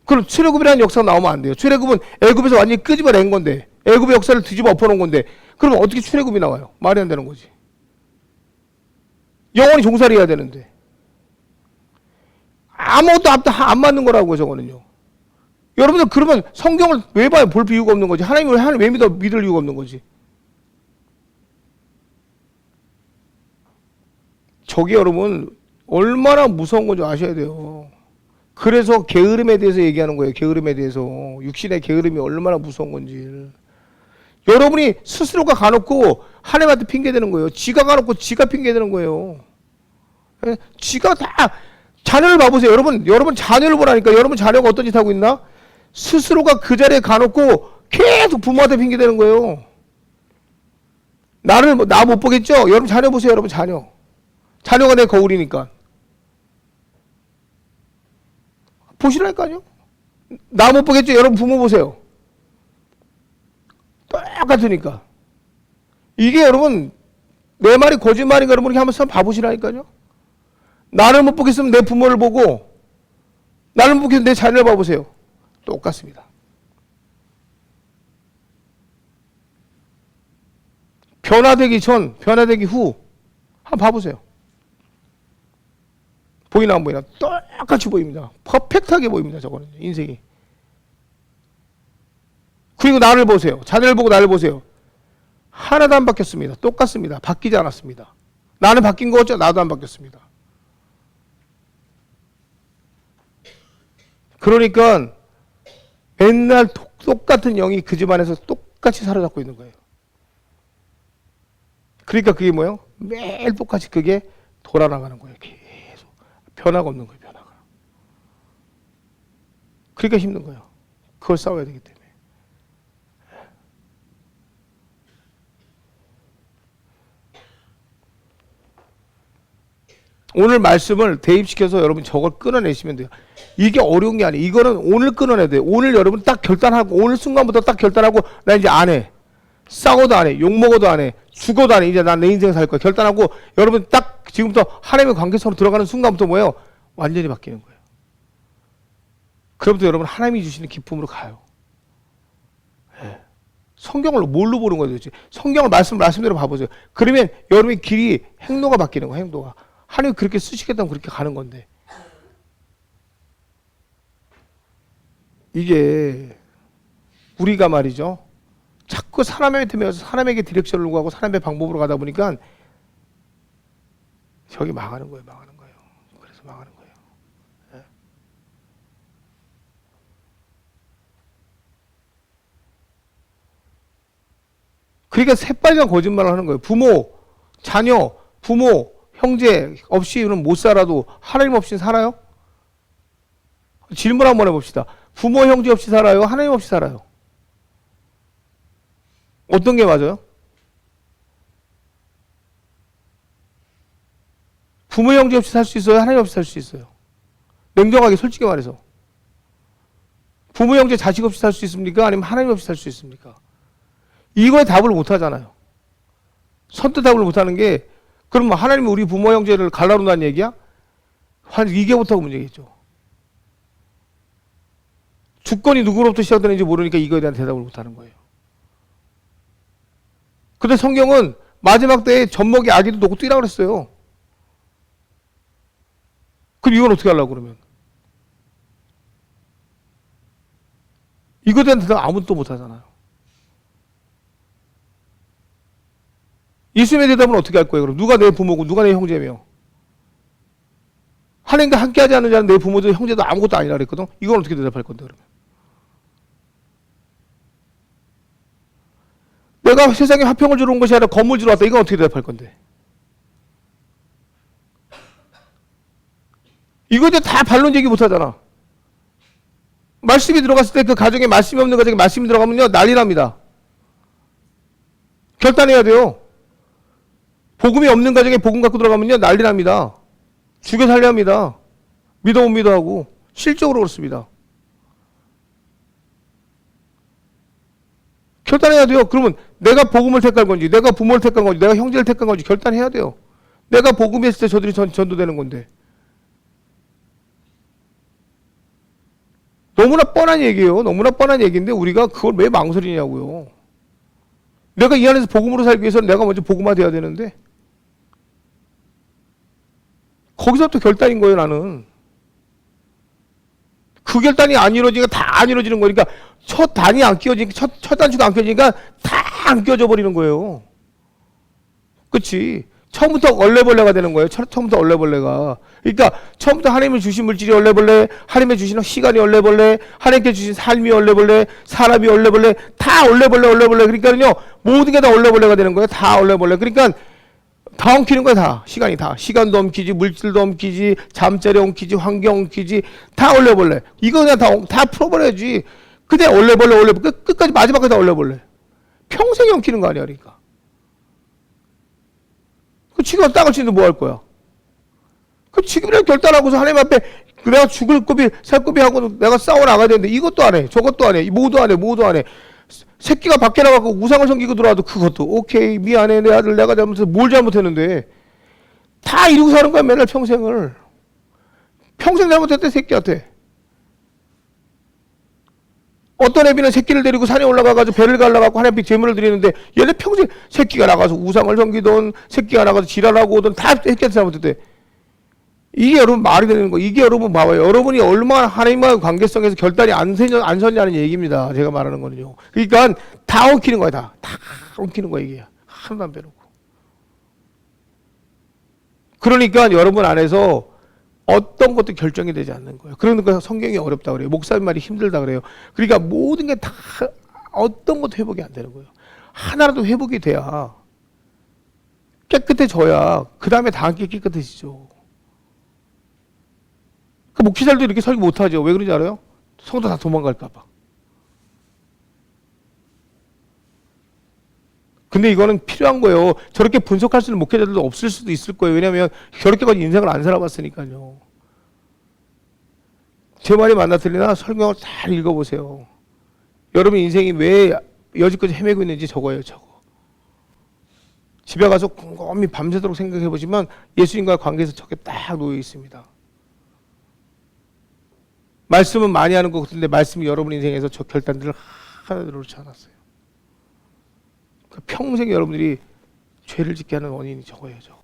그럼 출애굽이라는 역사가 나오면 안 돼요. 출애굽은 애굽에서 완전히 끄집어낸 건데, 애굽의 역사를 뒤집어 엎어놓은 건데, 그러면 어떻게 출애굽이 나와요? 말이 안 되는 거지. 영원히 종살이 해야 되는데. 아무것도 안 맞는 거라고요, 저거는요. 여러분들 그러면 성경을 왜 봐요? 볼 이유가 없는 거지. 하나님을 왜 믿을 이유가 없는 거지. 저게 여러분 얼마나 무서운 건지 아셔야 돼요. 그래서 게으름에 대해서 얘기하는 거예요. 게으름에 대해서. 육신의 게으름이 얼마나 무서운 건지. 여러분이 스스로가 가놓고 하나님한테 핑계대는 거예요. 지가 가놓고 지가 핑계대는 거예요. 지가 다 자녀를 봐보세요. 여러분 자녀를 보라니까. 여러분 자녀가 어떤 짓 하고 있나? 스스로가 그 자리에 가놓고 계속 부모한테 핑계대는 거예요. 나 못 보겠죠? 여러분 자녀 보세요. 여러분 자녀가 내 거울이니까. 보시라니까요. 나 못 보겠죠? 여러분 부모 보세요. 똑같으니까. 이게 여러분 내 말이 거짓말인가 여러분 이렇게 한번 봐보시라니까요. 나를 못 보겠으면 내 부모를 보고 나를 못 보겠으면 내 자녀를 봐보세요. 똑같습니다. 변화되기 전, 변화되기 후 한번 봐보세요. 보이나 안 보이나? 똑같이 보입니다. 퍼펙트하게 보입니다. 저거는 인생이. 그리고 나를 보세요. 자네를 보고 나를 보세요. 하나도 안 바뀌었습니다. 똑같습니다. 바뀌지 않았습니다. 나는 바뀐 거죠? 나도 안 바뀌었습니다. 그러니까 맨날 똑같은 영이 그 집안에서 똑같이 사로잡고 있는 거예요. 그러니까 그게 뭐예요? 매일 똑같이 그게 돌아나가는 거예요. 계속. 변화가 없는 거예요. 변화가. 그러니까 힘든 거예요. 그걸 싸워야 되기 때문에. 오늘 말씀을 대입시켜서 여러분 저걸 끊어내시면 돼요. 이게 어려운 게 아니에요. 이거는 오늘 끊어내야 돼요. 오늘 여러분 딱 결단하고 오늘 순간부터 딱 결단하고 나 이제 안 해. 싸워도 안 해. 욕먹어도 안 해. 죽어도 안 해. 이제 난 내 인생 살 거야. 결단하고 여러분 딱 지금부터 하나님의 관계성으로 들어가는 순간부터 뭐예요? 완전히 바뀌는 거예요. 그럼부터 여러분 하나님이 주시는 기쁨으로 가요. 네. 성경을 뭘로 보는 거예요? 도대체? 성경을 말씀대로 봐보세요. 그러면 여러분의 길이 행로가 바뀌는 거예요. 행로가. 하나님이 그렇게 쓰시겠다면 그렇게 가는 건데. 이게 우리가 말이죠. 자꾸 사람한테 매어서 사람에게 디렉션을 요구하고 사람의 방법으로 가다 보니까 저기 망하는 거예요. 망하는 거예요. 그래서 망하는 거예요. 네. 그러니까 새빨간 거짓말을 하는 거예요. 부모, 자녀, 부모, 형제 없이는 못 살아도 하나님 없이는 살아요? 질문 한번 해봅시다. 부모, 형제 없이 살아요? 하나님 없이 살아요? 어떤 게 맞아요? 부모, 형제 없이 살 수 있어요? 하나님 없이 살 수 있어요? 냉정하게 솔직히 말해서. 부모, 형제, 자식 없이 살 수 있습니까? 아니면 하나님 없이 살 수 있습니까? 이거에 답을 못 하잖아요. 선뜻 답을 못 하는 게 그럼 하나님이 우리 부모, 형제를 갈라놓는다는 얘기야? 이게부터 문제겠죠. 주권이 누구로부터 시작되는지 모르니까 이거에 대한 대답을 못 하는 거예요. 근데 성경은 마지막 때에 젖먹이 아기도 놓고 뛰라고 그랬어요. 그럼 이건 어떻게 하려고 그러면? 이거에 대한 대답 아무도 못 하잖아요. 예수님의 대답은 어떻게 할 거예요? 그럼 누가 내 부모고 누가 내 형제며? 하나님과 함께하지 않는 자는 내 부모도 형제도 아무것도 아니라 그랬거든. 이건 어떻게 대답할 건데 그러면? 내가 세상에 화평을 주러 온 것이 아니라 건물 주러 왔다. 이건 어떻게 대답할 건데? 이거 이제 다 반론 얘기 못 하잖아. 말씀이 들어갔을 때 그 가정에 말씀이 없는 가정에 말씀이 들어가면요 난리 납니다. 결단해야 돼요. 복음이 없는 가정에 복음 갖고 들어가면요 난리 납니다. 죽여 살려 합니다. 믿어 못 믿어 하고 실적으로 그렇습니다. 결단해야 돼요. 그러면 내가 복음을 택할 건지 내가 부모를 택한 건지 내가 형제를 택한 건지 결단해야 돼요. 내가 복음이 있을 때 저들이 전도되는 건데. 너무나 뻔한 얘기예요. 너무나 뻔한 얘기인데 우리가 그걸 왜 망설이냐고요. 내가 이 안에서 복음으로 살기 위해서는 내가 먼저 복음화돼야 되는데 거기서부터 결단인 거예요. 나는. 그 결단이 안 이루어지니까 다 안 이루어지는 거니까 첫 단이 안 끼워지니까 첫 단추가 안 끼워지니까 다 안 끼워져 버리는 거예요. 그치? 처음부터 얼레벌레가 되는 거예요. 처음부터 얼레벌레가. 그러니까 처음부터 하나님이 주신 물질이 얼레벌레, 하나님이 주신 시간이 얼레벌레, 하나님께 주신 삶이 얼레벌레, 사람이 얼레벌레, 다 얼레벌레. 그러니까요 모든 게 다 얼레벌레가 되는 거예요. 다 얼레벌레. 그러니까 다 엉키는 거야 다. 시간이 다. 시간도 엉키지, 물질도 엉키지, 잠자리 엉키지, 환경 엉키지, 다 얼레벌레. 이거 그냥 다 풀어버려야지. 근데 얼레벌레 끝까지 마지막까지 다 얼레벌레. 평생 엉키는 거 아니야 그러니까. 그 지금 땅을 치는데 뭐 할 거야? 그 지금이라도 결단하고서 하나님 앞에 내가 죽을 고비, 살 고비 하고 내가 싸워 나가야 되는데 이것도 안 해. 저것도 안 해. 모두 안 해. 새끼가 밖에 나가고 우상을 섬기고 들어와도 그것도 오케이 미안해 내 아들 내가 잘못해서 뭘 잘못했는데 다 이러고 사는 거야 맨날 평생을. 평생 잘못했대 새끼한테. 어떤 애비는 새끼를 데리고 산에 올라가가지고 배를 갈라갖고 하나님 앞에 제물을 드리는데 얘네 평생 새끼가 나가서 우상을 섬기던 새끼가 나가서 지랄하고 오던 다 새끼한테 잘못했대. 이게 여러분 말이 되는 거. 이게 여러분 봐봐요. 여러분이 얼마나 하나님과의 관계성에서 결단이 안 서냐는 얘기입니다. 제가 말하는 거는요. 그러니까 다 엉키는 거야. 다 엉키는 거야 이게. 하나도 안 빼놓고. 그러니까 여러분 안에서 어떤 것도 결정이 되지 않는 거예요. 그러니까 성경이 어렵다 그래요. 목사님 말이 힘들다 그래요. 그러니까 모든 게 다 어떤 것도 회복이 안 되는 거예요. 하나라도 회복이 돼야 깨끗해져야 그 다음에 다 함께 깨끗해지죠. 그 목회자들도 이렇게 설교 못하죠. 왜 그런지 알아요? 성도 다 도망갈까 봐. 근데 이거는 필요한 거예요. 저렇게 분석할 수 있는 목회자들도 없을 수도 있을 거예요. 왜냐하면 저렇게까지 인생을 안 살아봤으니까요. 제 말이 맞나 틀리나 설명을 잘 읽어보세요. 여러분 인생이 왜 여지까지 헤매고 있는지 저거예요. 저거. 집에 가서 곰곰이 밤새도록 생각해 보시면 예수님과의 관계에서 저게 딱 놓여 있습니다. 말씀은 많이 하는 것 같은데 말씀이 여러분 인생에서 저 결단들을 하나도 놓지 않았어요. 평생 여러분들이 죄를 짓게 하는 원인이 저거예요. 저거.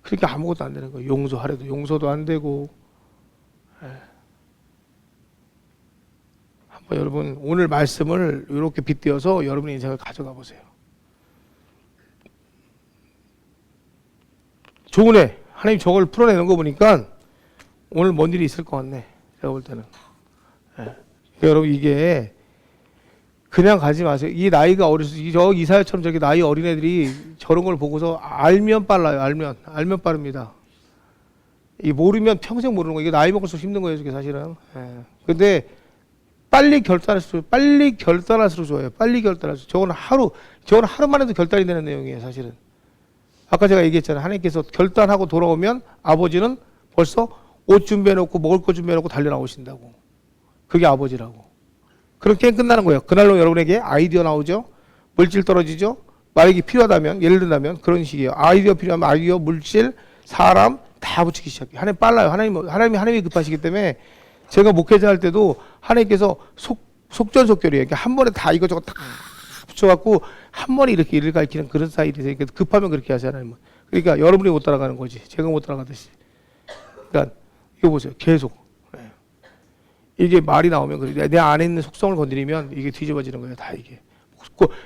그러니까 아무것도 안 되는 거예요. 용서하래도 용서도 안 되고. 한번 여러분 오늘 말씀을 이렇게 빗대어서 여러분의 인생을 가져가 보세요. 좋은 애. 하나님 저걸 풀어내는 거 보니까 오늘 뭔 일이 있을 것 같네. 제가 볼 때는. 여러분 이게 그냥 가지 마세요. 이 나이가 어려서 저 이사야처럼 저렇게 나이 어린 애들이 저런 걸 보고서 알면 빨라요. 알면 빠릅니다. 이 모르면 평생 모르는 거. 이게 나이 먹을수록 힘든 거예요. 이게 사실은. 근데 빨리 결단할수록 좋아요. 빨리 결단할수록. 저건 하루만 해도 결단이 되는 내용이에요. 사실은. 아까 제가 얘기했잖아요. 하나님께서 결단하고 돌아오면 아버지는 벌써 옷 준비해놓고 먹을 거 준비해놓고 달려 나오신다고. 그게 아버지라고. 그럼 게임 끝나는 거예요. 그날로 여러분에게 아이디어 나오죠. 물질 떨어지죠. 만약에 필요하다면 예를 든다면 그런 식이에요. 아이디어 필요하면 아이디어, 물질, 사람 다 붙이기 시작해요. 하나님 빨라요. 하나님이 급하시기 때문에 제가 목회자 할 때도 하나님께서 속전속결이에요. 그러니까 한 번에 다 이것저것 다 붙여갖고 한 번에 이렇게 일을 가르치는 그런 스타일이세요. 그러니까 급하면 그렇게 하세요. 하나님은. 그러니까 여러분이 못 따라가는 거지. 제가 못 따라가듯이. 그러니까 이거 보세요. 계속. 이게 말이 나오면 내 안에 있는 속성을 건드리면 이게 뒤집어지는 거예요. 다 이게.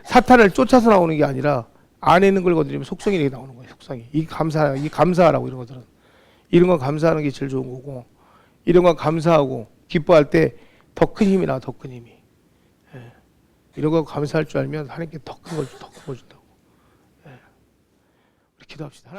사탄을 쫓아서 나오는 게 아니라 안에 있는 걸 건드리면 속성이 이렇게 나오는 거예요. 속성이. 이 감사하라고 이런 것들은. 이런 건 감사하는 게 제일 좋은 거고 이런 건 감사하고 기뻐할 때 더 큰 힘이 나와. 더 큰 힘이. 이런 거 감사할 줄 알면 하나님께 더 큰 걸 준다고. 우리 기도합시다.